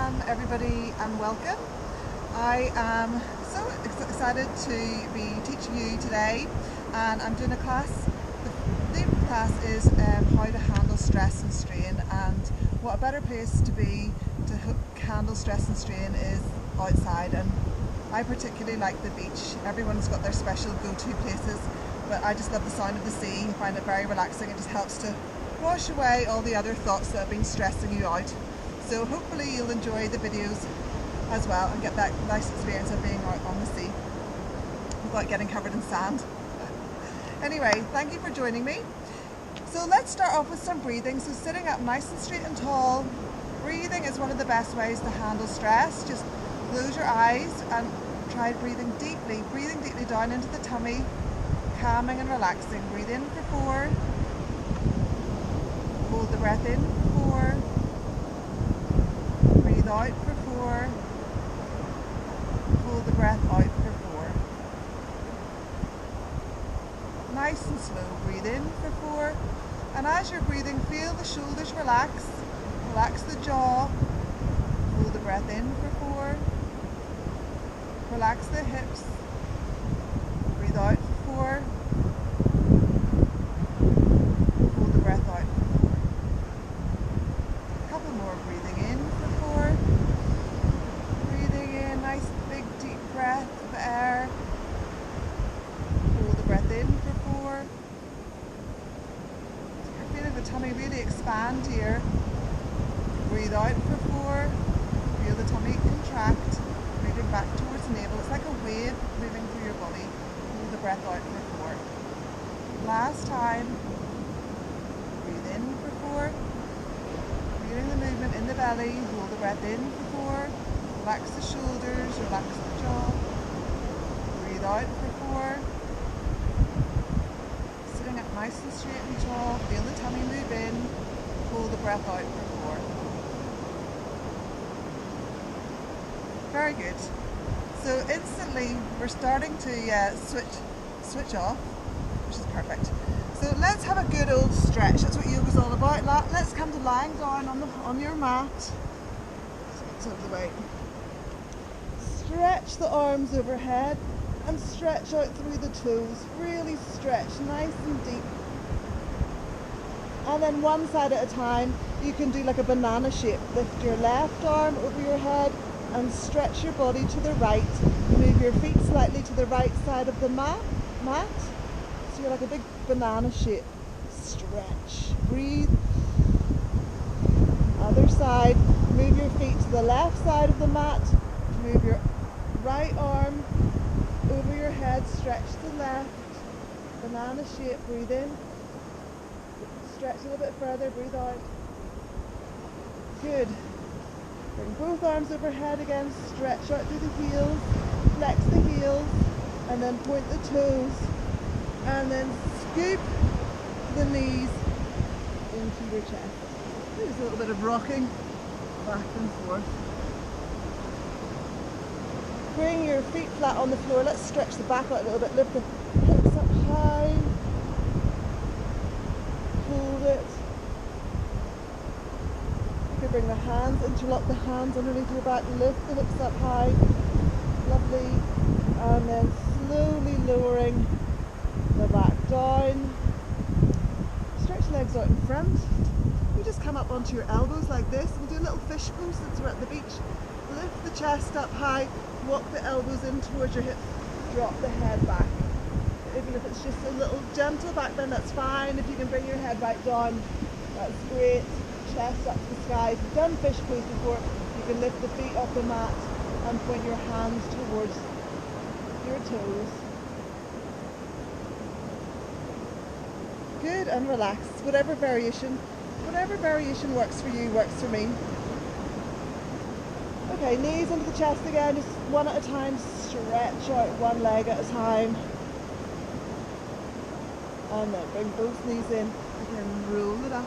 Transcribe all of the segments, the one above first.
everybody and welcome. I am so excited to be teaching you today, and I'm doing a class. The theme of the class is how to handle stress and strain, and what a better place to be to handle stress and strain is outside. And I particularly like the beach. Everyone's got their special go-to places, but I just love the sound of the sea. I find it very relaxing. It just helps to wash away all the other thoughts that have been stressing you out. So hopefully you'll enjoy the videos as well and get that nice experience of being out on the sea without getting covered in sand. Anyway, thank you for joining me. So let's start off with some breathing. So sitting up nice and straight and tall, breathing is one of the best ways to handle stress. Just close your eyes and try breathing deeply down into the tummy, calming and relaxing. Breathe in for 4, hold the breath in for 4, breathe out for 4, hold the breath out for 4. Nice and slow. Breathe in for 4, and as you're breathing, feel the shoulders relax, relax the jaw, hold the breath in for 4, relax the hips, breathe out for 4, hold the breath out for 4. A couple more. Breathing in for 4, breathing in, nice big deep breath of air, hold the breath in for 4. So you're feeling the tummy really expand here. Breathe out for 4, feel the tummy contract, moving back towards the navel. It's like a wave moving through your body. Hold the breath out for 4. Last time. Breathe in for 4. Feeling the movement in the belly. Hold the breath in for 4. Relax the shoulders, relax the jaw. Breathe out for 4. Sitting up nice and straight and tall. Feel the tummy move in. Hold the breath out for 4. Very good. So instantly we're starting to switch off, which is perfect. So let's have a good old stretch. That's what yoga's all about. Let's come to lying down on your mat. Let's get out of the way. Stretch the arms overhead and stretch out through the toes. Really stretch nice and deep. And then one side at a time, you can do like a banana shape. Lift your left arm over your head and stretch your body to the right. Move your feet slightly to the right side of the mat. So you're like a big banana shape. Stretch. Breathe. Other side. Move your feet to the left side of the mat. Move your right arm over your head. Stretch to the left. Banana shape. Breathe in. Stretch a little bit further. Breathe out. Good. Bring both arms overhead again, stretch out through the heels, flex the heels, and then point the toes, and then scoop the knees into your chest. There's a little bit of rocking back and forth. Bring your feet flat on the floor. Let's stretch the back out a little bit. Lift the hips up high. Hold it. Bring the hands, interlock the hands underneath your back, lift the hips up high, lovely, and then slowly lowering the back down. Stretch legs out in front. You just come up onto your elbows like this. We'll do a little fish pose since we're at the beach. Lift the chest up high, walk the elbows in towards your hips, drop the head back. Even if it's just a little gentle back bend, that's fine. If you can bring your head right down, that's great. Chest up to the sky. If you've done fish pose before, you can lift the feet off the mat and point your hands towards your toes. Good, and relax. Whatever variation works for you, works for me. Okay, knees into the chest again, just one at a time. Stretch out one leg at a time. And then bring both knees in. Again, roll it up.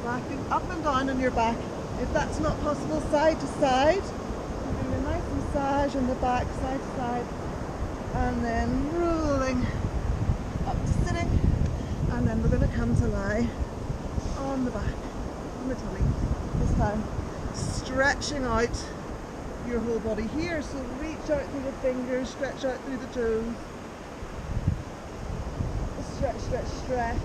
Backing up and down on your back. If that's not possible, side to side. Doing a nice massage on the back, side to side. And then rolling up to sitting. And then we're going to come to lie on the back, on the tummy. This time, stretching out your whole body here. So reach out through the fingers, stretch out through the toes. Stretch, stretch, stretch.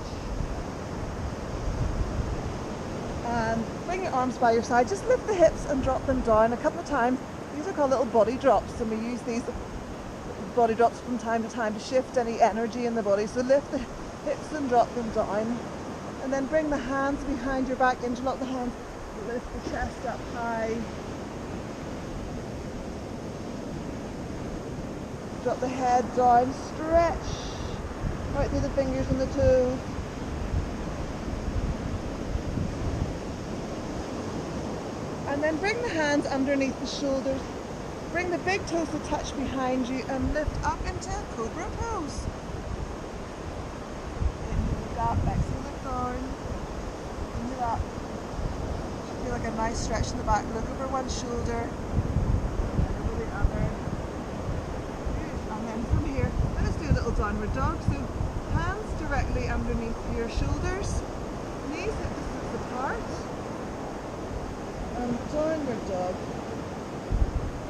And bring your arms by your side. Just lift the hips and drop them down a couple of times. These are called little body drops, and we use these body drops from time to time to shift any energy in the body. So lift the hips and drop them down. And then bring the hands behind your back, interlock the hands, lift the chest up high. Drop the head down, stretch right through the fingers and the toes. And then bring the hands underneath the shoulders. Bring the big toes to touch behind you and lift up into cobra pose. Inhale up, exhale lift down. Inhale up. Feel like a nice stretch in the back. Look over one shoulder, over the other. Good. And then from here, let us do a little downward dog. So hands directly underneath your shoulders, knees hip distance apart. And downward dog.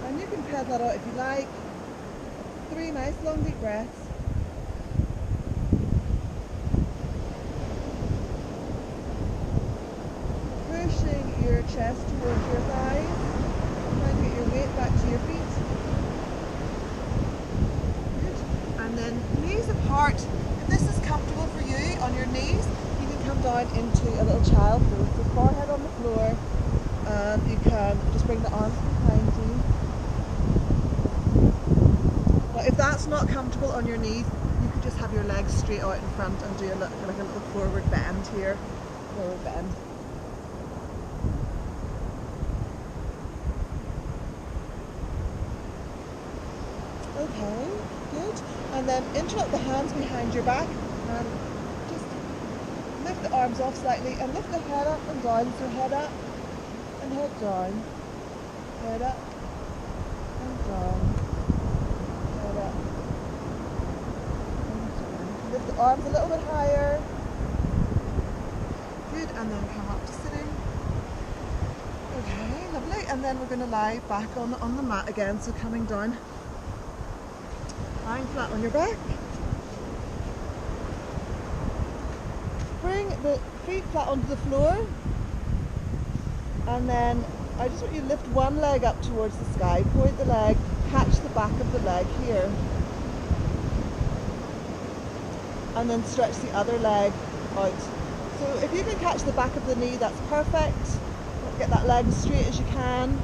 And you can pedal that out if you like. 3 nice long deep breaths. Pushing your chest towards your thighs. Trying to get your weight back to your feet. Good. And then knees apart. If this is comfortable for you on your knees, you can come down into a little child pose. So forehead on the floor. And you can just bring the arms behind you. But if that's not comfortable on your knees, you could just have your legs straight out in front and do like a little forward bend here. Forward bend. Okay, good. And then interlock the hands behind your back and just lift the arms off slightly and lift the head up and down. So head up. And head down, head up, and down, head up, and down. Lift the arms a little bit higher. Good, and then come up to sitting. Okay, lovely. And then we're going to lie back on the mat again, so coming down, lying flat on your back. Bring the feet flat onto the floor. And then I just want you to lift one leg up towards the sky, point the leg, catch the back of the leg here. And then stretch the other leg out. So if you can catch the back of the knee, that's perfect. Get that leg as straight as you can.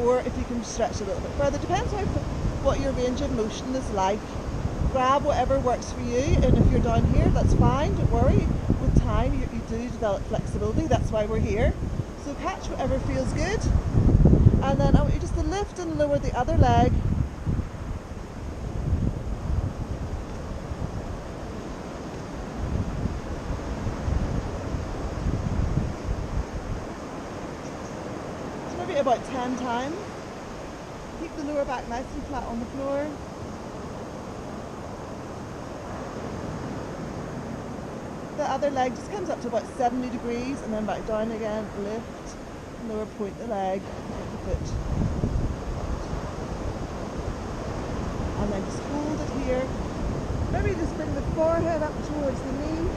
Or if you can stretch a little bit further, depends on what your range of motion is like. Grab whatever works for you, and if you're down here, that's fine, don't worry. With time, you do develop flexibility, that's why we're here. So catch whatever feels good, and then I want you just to lift and lower the other leg. So maybe about 10 times. Keep the lower back nice and flat on the floor. The other leg just comes up to about 70 degrees and then back down again. Lift, lower, point the leg, point the foot. And then just hold it here. Maybe just bring the forehead up towards the knee.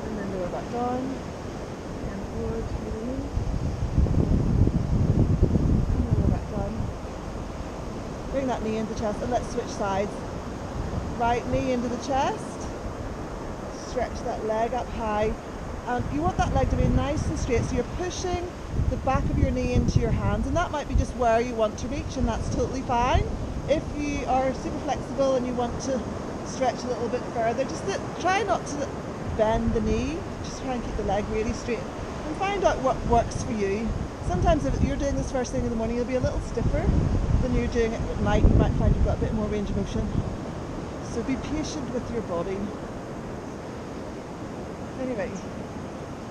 And then lower back down. And forward to the knee. And lower back down. Bring that knee into the chest and let's switch sides. Right knee into the chest. Stretch that leg up high, and you want that leg to be nice and straight, so you're pushing the back of your knee into your hands, and that might be just where you want to reach, and that's totally fine. If you are super flexible and you want to stretch a little bit further, just try not to bend the knee, just try and keep the leg really straight and find out what works for you. Sometimes if you're doing this first thing in the morning, you'll be a little stiffer than you're doing it at night. You might find you've got a bit more range of motion, so be patient with your body. Anyway,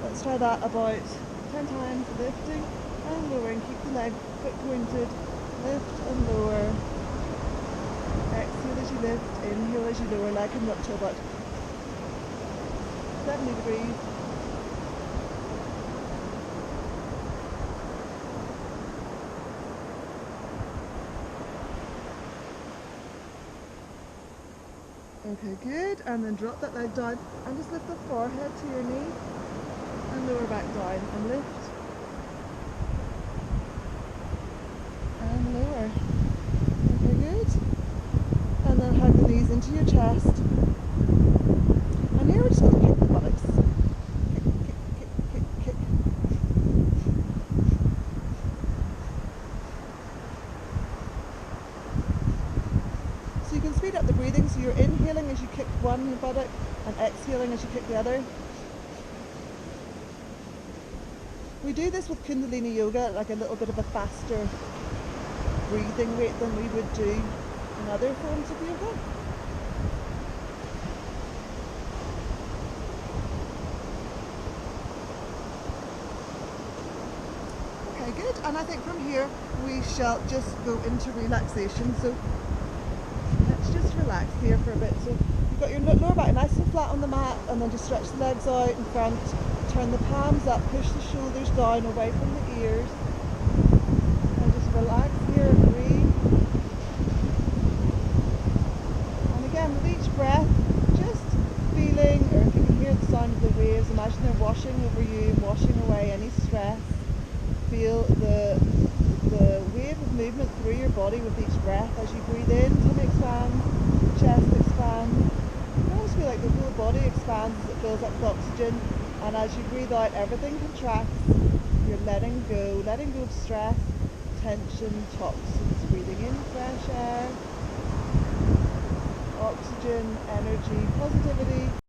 let's try that about 10 times, lifting and lowering. Keep the leg foot pointed, lift and lower. Exhale as you lift, inhale as you lower. Leg can up to about 70 degrees. Okay, good. And then drop that leg down and just lift the forehead to your knee and lower back down and lift and lower. Okay, good. And then hug the knees into your chest. And here we're just going to kick the buttocks. Kick, kick, kick, kick, kick. So you can speed up the breathing, so you're inhaling as you kick one buttock and exhaling as you kick the other. We do this with Kundalini Yoga, like a little bit of a faster breathing rate than we would do in other forms of yoga. Okay, good. And I think from here we shall just go into relaxation. So let's just relax here for a bit. So you've got your lower back nice and flat on the mat, and then just stretch the legs out in front. Turn the palms up, push the shoulders down away from the ears, and just relax here and breathe. And again, with each breath, just feeling, or if you can hear the sound of the waves, imagine they're washing over you and washing away any stress. Feel the wave of movement through your body with each breath. As you breathe in, tummy expands, chest expands. You almost feel like the whole body expands as it fills up with oxygen. And as you breathe out, everything contracts. You're letting go of stress, tension, toxins. Breathing in fresh air, oxygen, energy, positivity.